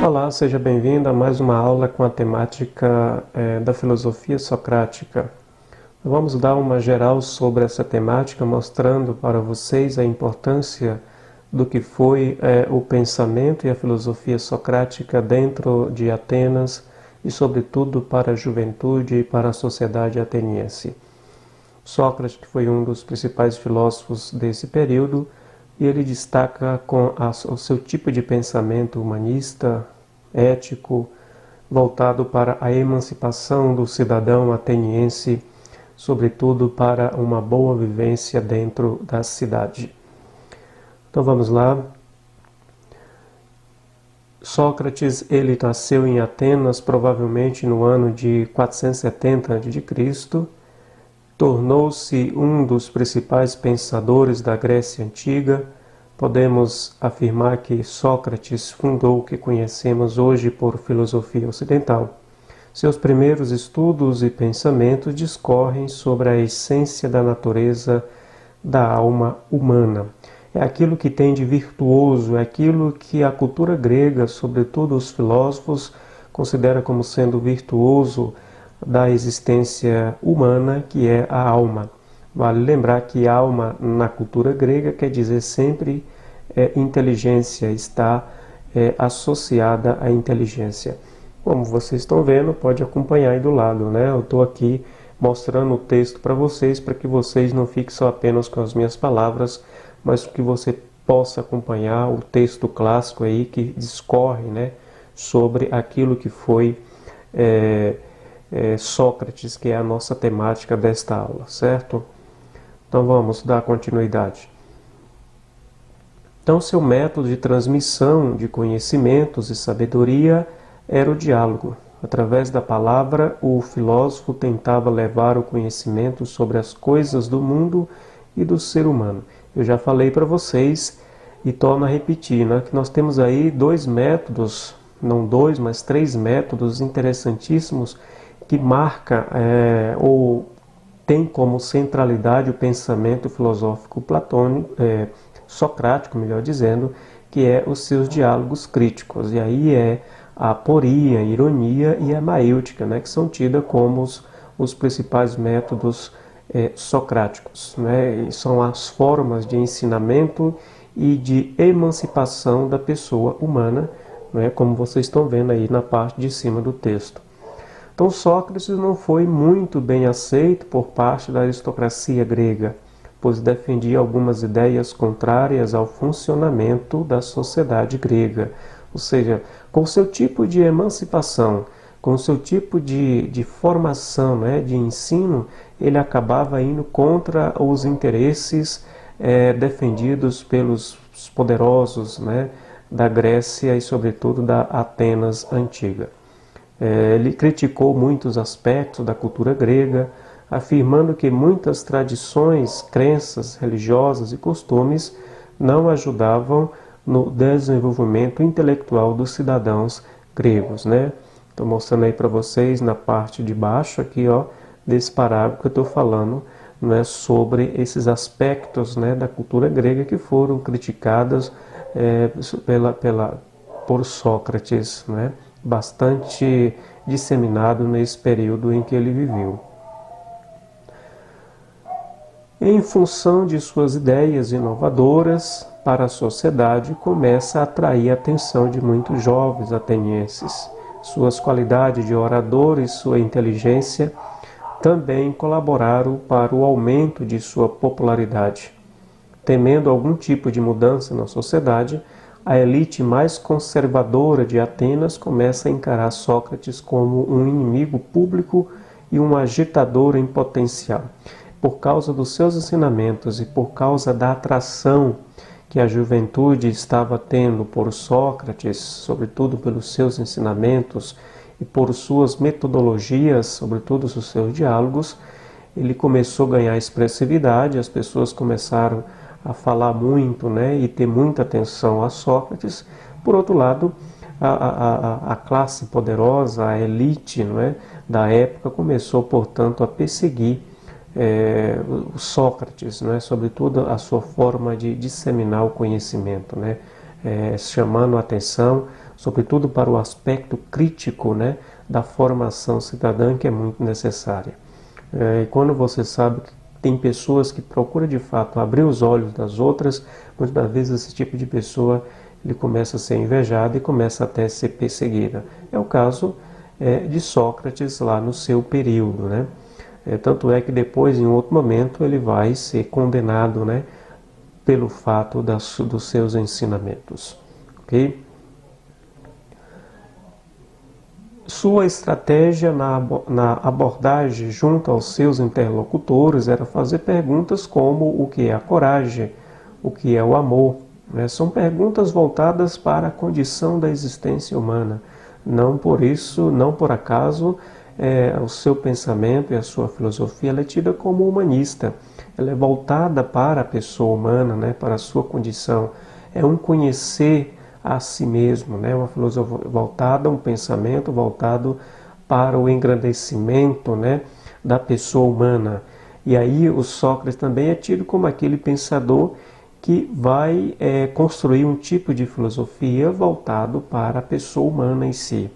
Olá, seja bem-vindo a mais uma aula com a temática da filosofia socrática. Vamos dar uma geral sobre essa temática, mostrando para vocês a importância do que foi o pensamento e a filosofia socrática dentro de Atenas e, sobretudo, para a juventude e para a sociedade ateniense. Sócrates, que foi um dos principais filósofos desse período, e ele destaca com o seu tipo de pensamento humanista, ético, voltado para a emancipação do cidadão ateniense, sobretudo para uma boa vivência dentro da cidade. Então vamos lá. Sócrates, ele nasceu em Atenas provavelmente no ano de 470 a.C., tornou-se um dos principais pensadores da Grécia Antiga. Podemos afirmar que Sócrates fundou o que conhecemos hoje por filosofia ocidental. Seus primeiros estudos e pensamentos discorrem sobre a essência da natureza da alma humana. É aquilo que tem de virtuoso, é aquilo que a cultura grega, sobretudo os filósofos, considera como sendo virtuoso da existência humana, que é a alma. Vale lembrar que alma na cultura grega quer dizer sempre inteligência, está associada à inteligência. Como vocês estão vendo, pode acompanhar aí do lado, né? Eu estou aqui mostrando o texto para que vocês não fiquem só apenas com as minhas palavras, mas que você possa acompanhar o texto clássico aí que discorre, né, sobre aquilo que foi Sócrates, que é a nossa temática desta aula, certo? Então vamos dar continuidade. Então, seu método de transmissão de conhecimentos e sabedoria era o diálogo. Através da palavra, o filósofo tentava levar o conhecimento sobre as coisas do mundo e do ser humano. Eu já falei para vocês e torno a repetir, né, que nós temos aí dois métodos, não dois, mas três métodos interessantíssimos que marca ou tem como centralidade o pensamento filosófico platônico, socrático, melhor dizendo, que é os seus diálogos críticos. E aí é a aporia, a ironia e a maêutica, né, que são tidas como os principais métodos socráticos, né, e são as formas de ensinamento e de emancipação da pessoa humana, né, como vocês estão vendo aí na parte de cima do texto. Então Sócrates não foi muito bem aceito por parte da aristocracia grega, pois defendia algumas ideias contrárias ao funcionamento da sociedade grega. Ou seja, com seu tipo de emancipação, com seu tipo de formação, né, de ensino, ele acabava indo contra os interesses defendidos pelos poderosos, né, da Grécia e, sobretudo, da Atenas antiga. Ele criticou muitos aspectos da cultura grega, afirmando que muitas tradições, crenças religiosas e costumes não ajudavam no desenvolvimento intelectual dos cidadãos gregos, né? Estou mostrando aí para vocês na parte de baixo aqui, ó, desse parágrafo que eu estou falando, né, sobre esses aspectos, né, da cultura grega que foram criticadas por Sócrates, né? Bastante disseminado nesse período em que ele viveu. Em função de suas ideias inovadoras para a sociedade, começa a atrair a atenção de muitos jovens atenienses. Suas qualidades de orador e sua inteligência também colaboraram para o aumento de sua popularidade. Temendo algum tipo de mudança na sociedade, a elite mais conservadora de Atenas começa a encarar Sócrates como um inimigo público e um agitador em potencial. Por causa dos seus ensinamentos e por causa da atração que a juventude estava tendo por Sócrates, sobretudo pelos seus ensinamentos e por suas metodologias, sobretudo os seus diálogos, ele começou a ganhar expressividade, as pessoas começaram a falar muito, né, e ter muita atenção a Sócrates. Por outro lado, a classe poderosa, a elite, não é, da época começou, portanto, a perseguir Sócrates, não é, sobretudo a sua forma de disseminar o conhecimento, né, chamando a atenção sobretudo para o aspecto crítico, né, da formação cidadã, que é muito necessária. E quando você sabe que tem pessoas que procuram de fato abrir os olhos das outras, muitas das vezes esse tipo de pessoa ele começa a ser invejado e começa até a ser perseguida. É o caso de Sócrates lá no seu período, né? Tanto é que depois, em outro momento, ele vai ser condenado, né, pelo fato dos seus ensinamentos. Ok? Sua estratégia na abordagem junto aos seus interlocutores era fazer perguntas como o que é a coragem, o que é o amor. Né? São perguntas voltadas para a condição da existência humana. Não por isso, não por acaso, o seu pensamento e a sua filosofia ela é tida como humanista. Ela é voltada para a pessoa humana, né? Para a sua condição. É um conhecer a si mesmo, né? Uma filosofia voltada, um pensamento voltado para o engrandecimento, né, da pessoa humana. E aí o Sócrates também é tido como aquele pensador que vai construir um tipo de filosofia voltado para a pessoa humana em si.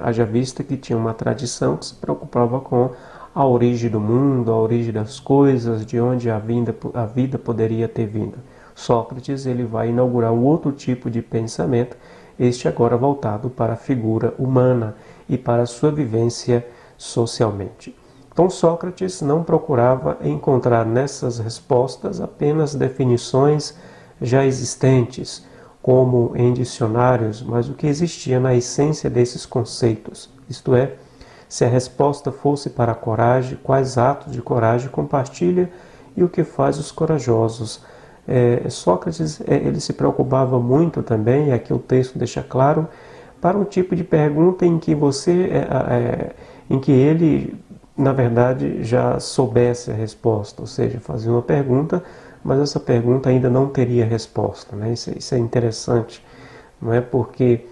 Haja vista que tinha uma tradição que se preocupava com a origem do mundo, a origem das coisas, de onde a vida poderia ter vindo. Sócrates ele vai inaugurar um outro tipo de pensamento, este agora voltado para a figura humana e para a sua vivência socialmente. Então Sócrates não procurava encontrar nessas respostas apenas definições já existentes, como em dicionários, mas o que existia na essência desses conceitos, isto é, se a resposta fosse para a coragem, quais atos de coragem compartilha e o que faz os corajosos. Sócrates ele se preocupava muito também, e aqui o texto deixa claro, para um tipo de pergunta em que em que ele, na verdade, já soubesse a resposta, ou seja, fazia uma pergunta, mas essa pergunta ainda não teria resposta, né? Isso é interessante, não é? Porque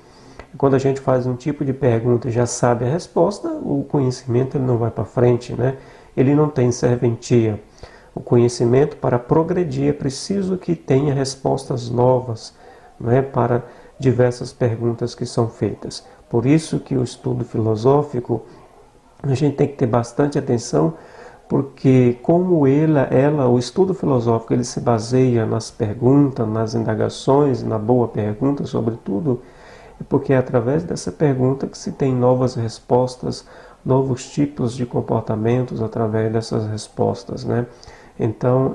quando a gente faz um tipo de pergunta e já sabe a resposta, o conhecimento ele não vai para frente, né? Ele não tem serventia. O conhecimento, para progredir, é preciso que tenha respostas novas, né, para diversas perguntas que são feitas. Por isso que o estudo filosófico, a gente tem que ter bastante atenção, porque como o estudo filosófico, ele se baseia nas perguntas, nas indagações, na boa pergunta, sobretudo, é porque é através dessa pergunta que se tem novas respostas, novos tipos de comportamentos através dessas respostas, né? Então,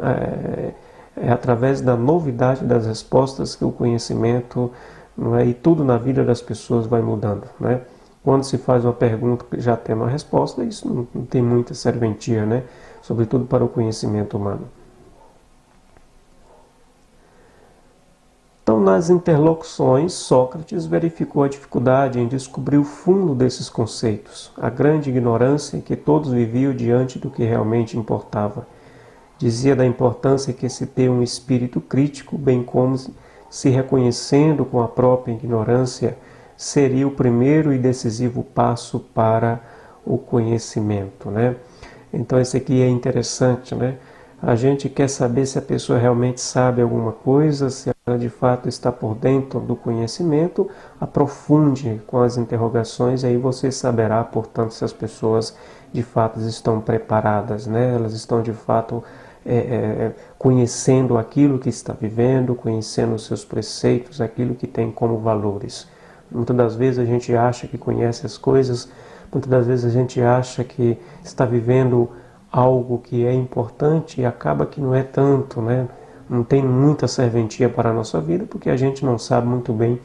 é através da novidade das respostas que o conhecimento, não é, e tudo na vida das pessoas vai mudando, né? Quando se faz uma pergunta que já tem uma resposta, isso não tem muita serventia, né? Sobretudo para o conhecimento humano. Então, nas interlocuções, Sócrates verificou a dificuldade em descobrir o fundo desses conceitos, a grande ignorância que todos viviam diante do que realmente importava. Dizia da importância que se ter um espírito crítico, bem como se reconhecendo com a própria ignorância, seria o primeiro e decisivo passo para o conhecimento, né? Então, esse aqui é interessante, né? A gente quer saber se a pessoa realmente sabe alguma coisa, se ela de fato está por dentro do conhecimento, aprofunde com as interrogações, e aí você saberá, portanto, se as pessoas de fato estão preparadas, né? Elas estão de fato conhecendo aquilo que está vivendo, conhecendo os seus preceitos, aquilo que tem como valores. Muitas das vezes a gente acha que conhece as coisas, muitas das vezes a gente acha que está vivendo algo que é importante e acaba que não é tanto, né? Não tem muita serventia para a nossa vida, porque a gente não sabe muito bem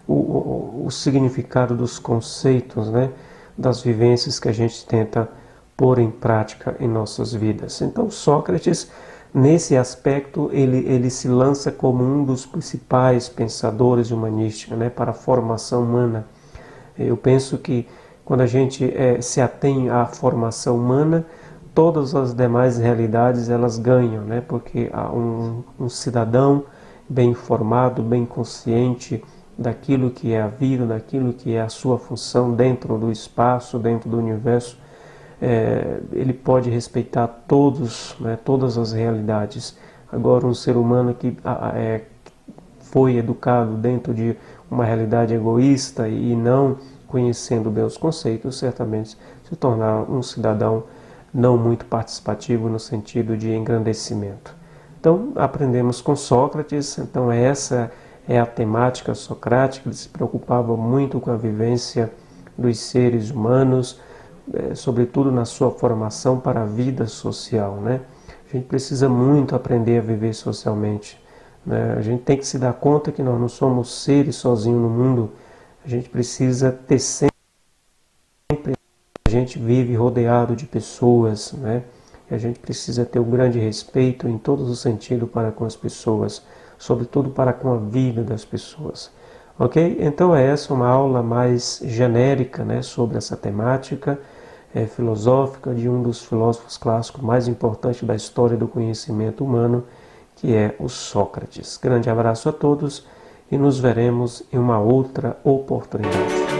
o significado dos conceitos, né? Das vivências que a gente tenta pôr em prática em nossas vidas. Então Sócrates, nesse aspecto, ele se lança como um dos principais pensadores humanísticos, né, para a formação humana. Eu penso que quando a gente se atém à formação humana, todas as demais realidades elas ganham, né, porque um cidadão bem informado, bem consciente daquilo que é a vida, daquilo que é a sua função dentro do espaço, dentro do universo, ele pode respeitar todos, né, todas as realidades. Agora, um ser humano que foi educado dentro de uma realidade egoísta e não conhecendo bem os conceitos, certamente se tornar um cidadão não muito participativo no sentido de engrandecimento. Então, aprendemos com Sócrates, então essa é a temática socrática, ele se preocupava muito com a vivência dos seres humanos, sobretudo na sua formação para a vida social, né? A gente precisa muito aprender a viver socialmente, né? A gente tem que se dar conta que nós não somos seres sozinhos no mundo, a gente precisa ter sempre, a gente vive rodeado de pessoas, né? E a gente precisa ter um grande respeito em todos os sentidos para com as pessoas, sobretudo para com a vida das pessoas. Ok? Então é essa uma aula mais genérica, né, sobre essa temática filosófica de um dos filósofos clássicos mais importantes da história do conhecimento humano, que é o Sócrates. Grande abraço a todos e nos veremos em uma outra oportunidade.